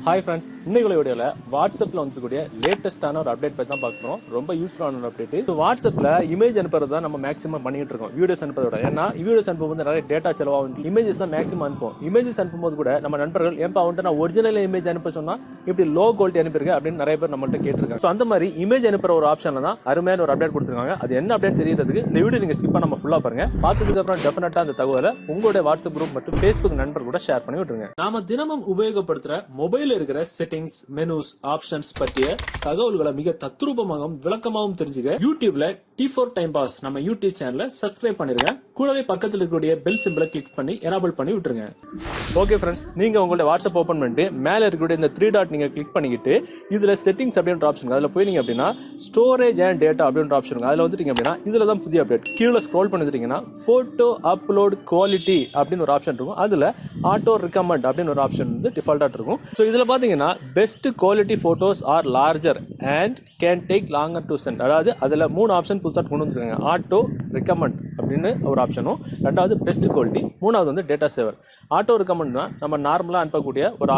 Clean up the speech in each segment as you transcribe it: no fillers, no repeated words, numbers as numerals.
Hi friends, இன்னைக்கு வீடியோல வாட்ஸ்அப்ல வந்திருக்கக்கூடிய லேட்டஸ்டான ஒரு அப்டேட் பத்தி தான் பார்க்கறோம். ரொம்ப யூஸ்ஃபுல்லான ஒரு அப்டேட். ஸோ வாட்ஸ்அப்ல இமேஜ் அனுப்புறது தான் நம்ம மேக்ஸிமம் பண்ணிட்டு இருக்கோம். வீடியோஸ் அனுப்புறத விட. ஏன்னா வீடியோஸ் அனுப்பும்போது நிறைய டேட்டா செலவாகும். இமேஜஸ் தான் மேக்ஸிமம் அனுப்புவோம். இமேஜஸ் அனுப்பும்போது கூட நம்ம நண்பர்கள் ஏன்பா வந்துட்டு நான் ஒரிஜினல் இமேஜ் அனுப்ப சொன்னா இப்படி லோ குவாலிட்டி அனுப்பிருக்க அப்படின்னு நிறைய பேர் நம்மள்ட்ட கேட்டிருக்காங்க. ஸோ அந்த மாதிரி இமேஜ் அனுப்புற ஒரு ஆப்ஷன்ல தான் அருமையான ஒரு அப்டேட் கொடுத்துருக்காங்க. அது என்ன அப்டேட் தெரியறதுக்கு இந்த வீடியோ நீங்க ஸ்கிப் பண்ணாம ஃபுல்லா பாருங்க. பார்த்ததுக்கு அப்புறம் டெஃபினட்டா அந்த தகவலை உங்களுடைய வாட்ஸ்அப் குரூப் மற்றும் ஃபேஸ்புக் நண்பர் கூட ஷேர் பண்ணி விட்டுருங்க. நாம தினமும் உபயோகப்படுத்துற மொபைல் இருக்கிற செட்டிங்ஸ் மெனுஸ் ஆப்ஷன்ஸ் பற்றிய தகவல்களை மிக தத்ரூபமாகவும் விளக்கமாகவும் தெரிஞ்சுக்க யூடியூப்ல T4Time Pass நம்ம யூடியூப் சேனலை சப்ஸ்கிரைப் பண்ணிருங்க. கூடவே பக்கத்தில் இருக்கக்கூடிய பெல் சிம்பிளை கிளிக் பண்ணி எனேபிள் பண்ணி விட்டுருங்க. ஓகே ஃப்ரெண்ட்ஸ், நீங்க உங்களுடைய வாட்ஸ்அப் ஓபன் பண்ணிட்டு மேல இருக்கக்கூடிய இந்த 3 டாட் நீங்க கிளிக் பண்ணிக்கிட்டு இதுல செட்டிங்ஸ் அப்படின்ற ஆப்ஷன் அதுல போய் நீங்க அப்படின்னா ஸ்டோரேஜ் அண்ட் டேட்டா அப்படின்ற ஆப்ஷன் அதுல வந்துட்டீங்க அப்படின்னா இதுல தான் புதிய அப்டேட். கீழே ஸ்க்ரோல் பண்ணிட்டீங்கன்னா போட்டோ அப்லோட் குவாலிட்டி அப்படின்னு ஒரு ஆப்ஷன் இருக்கும். அதுல ஆட்டோ ரெக்கமெண்ட் அப்படின்னு ஒரு ஆப்ஷன் வந்து டிஃபால்ட்டா இருக்கும். ஸோ இதுல பாத்தீங்கன்னா best quality photos are larger and can take longer to send. அதாவது அதுல 3 ஆப்ஷன் புதுசாக கொண்டு வந்துருக்காங்க. ஆட்டோ ரெக்கமெண்ட் அப்படின்னு ஒரு ஆப்ஷனும், ரெண்டாவது பெஸ்ட் குவாலிட்டி, மூணாவது வந்து டேட்டா சேவர். ஆட்டோ ரெக்கமெண்ட் தான் நம்ம நார்மலாக அனுப்பக்கூடிய ஒரு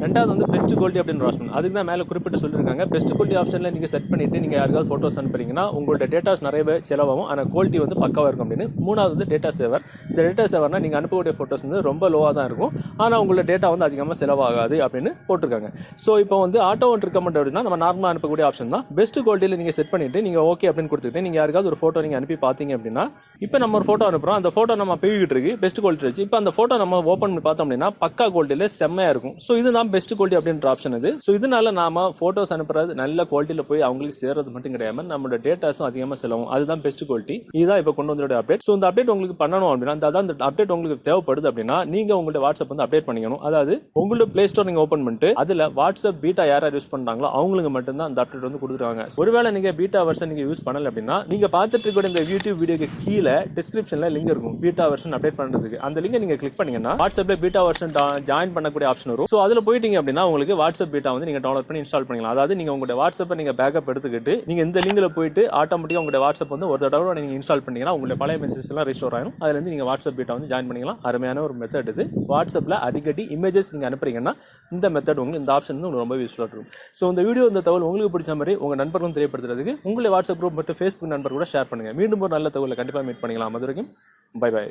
ரெண்டாவது வந்து பெஸ்ட் குவாலிட்டி அப்படின்னு ஆப்ஷன். அதுக்கு தான் மேலே குறிப்பிட்டு சொல்லியிருக்காங்க. பெஸ்ட் குவாலிட்டி ஆப்ஷனில் நீங்கள் செட் பண்ணிட்டு நீங்கள் யாருக்காவது ஃபோட்டோஸ் அனுப்புறீங்கன்னா உங்களோட டேட்டாஸ் நிறையவே செலவாகும், ஆனால் குவாலிட்டி வந்து பக்காவாக இருக்கும் அப்படின்னு. மூணாவது வந்து டேட்டா சேவர். இந்த டேட்டா சேவர்னா நீங்கள் அனுப்பக்கூடிய ஃபோட்டோஸ் வந்து ரொம்ப லோவாக தான் இருக்கும், ஆனால் உங்களோட டேட்டா வந்து அதிகமாக செலவாகாது அப்படின்னு போட்டிருக்காங்க. ஸோ இப்போ வந்து ஆட்டோ ஒன் ரெக்கமெண்ட் அப்படின்னா நம்ம நார்மலாக அனுப்பக்கூடிய ஆப்ஷன் தான். பெஸ்ட் குவாலிட்டியில் நீங்கள் செட் பண்ணிட்டு நீங்கள் ஓகே அப்படின்னு கொடுத்துட்டு நீங்கள் யாருக்காவது ஒரு ஃபோட்டோ நீங்கள் அனுப்பி பார்த்தீங்க அப்படின்னா இப்போ நம்ம ஒரு ஃபோட்டோ அனுப்புகிறோம், அந்த ஃபோட்டோ நம்ம போய்கிட்டு இருக்கு பெஸ்ட் குவாலிட்டி வச்சு. இப்போ அந்த ஃபோட்டோ நம்ம ஓப்பன் பண்ணி பார்த்தோம் அப்படின்னா பக்கா குவாலிட்டியில் செம்மையாக இருக்கும். ஸோ இதுதான் பெஸ்ட் குவாலிட்டி அப்படின்ற ஆப்ஷன் இது. ஸோ இதனால நாம போட்டோஸ் அனுப்புறது நல்ல குவாலிட்டியில் போய் அவங்களுக்கு சேர்றது மட்டும் கிடையாம நம்மளோட டேட்டாஸும் அதிகமாக செலவும். அதுதான் பெஸ்ட் குவாலிட்டி. இதுதான் இப்போ கொண்டு வந்த அப்டேட். ஸோ இந்த அப்டேட் உங்களுக்கு பண்ணணும் அப்படின்னா அந்த அப்டேட் உங்களுக்கு தேவைப்படுது அப்படின்னா நீங்க உங்களோட வாட்ஸ்அப் வந்து அப்டேட் பண்ணிக்கணும். அதாவது உங்களோட பிளே ஸ்டோர் நீங்க ஓப்பன் பண்ணிட்டு அதுல வாட்ஸ்அப் பீட்டா யார் யூஸ் பண்றாங்களோ அவங்களுக்கு மட்டும்தான் அந்த அப்டேட் வந்து கொடுத்துருவாங்க. ஒருவேளை நீங்க பீட்டா வெர்ஷன் நீங்க யூஸ் பண்ணல அப்படின்னா நீங்க பார்த்துட்டு இருக்க இந்த யூடியூப் வீடியோக்கு கீழே டிஸ்கிரிப்ஷன்ல லிங்க் இருக்கும் பீட்டா வெர்ஷன் அப்டேட் பண்றதுக்கு. அந்த லிங்கை நீங்க கிளிக் பண்ணீங்கன்னா வாட்ஸ்அப்ல பீட்டா வெர்ஷன் ஜாயின் பண்ணக்கூடிய ஆப்ஷன் வரும். ஸோ அதுல போயிட்டீங்க அப்படின்னா உங்களுக்கு வாட்ஸ்அப் பீட்டா வந்து நீங்க டவுன்லோட் பண்ணி இன்ஸ்டால் பண்ணிக்கலாம். அதாவது நீங்க உங்களுடைய வாட்ஸ்அப்பை நீங்க பேக்கப் எடுத்துக்கிட்டு நீங்க இந்த லிங்க்ல போயிட்டு ஆட்டோமேட்டிக்கா உங்களுடைய வாட்ஸ்அப் வந்து ஒரு தடவை நீங்க இன்ஸ்டால் பண்ணீங்கன்னா உங்களுடைய பழைய மெசேஜ் எல்லாம் ரிஸ்டோர் ஆகும். அதுல இருந்து நீங்க வாட்ஸ்அப் பீட்டா வந்து ஜாயின் பண்ணிக்கலாம். அருமையான ஒரு மெத்தட் இது. வாட்ஸ்அப்ல அடிக்கடி இமேஜஸ் நீங்க அனுப்புறீங்கன்னா இந்த மெத்தட் உங்களுக்கு இந்த ஆப்ஷன் வந்து ரொம்ப யூஸ்ஃபுல்லா இருக்கும். ஸோ இந்த வீடியோ இந்த தகவல் உங்களுக்கு பிடிச்ச மாதிரி உங்க நண்பர்களும் தெரியப்படுத்துறதுக்கு உங்களுடைய வாட்ஸ்அப் குரூப் மற்றும் ஃபேஸ்புக் நண்பர் கூட ஷேர் பண்ணுங்க. மீண்டும் ஒரு நல்ல தகவலை கண்டிப்பாக மீட் பண்ணிக்கலாம். அது வரைக்கும் பை பை.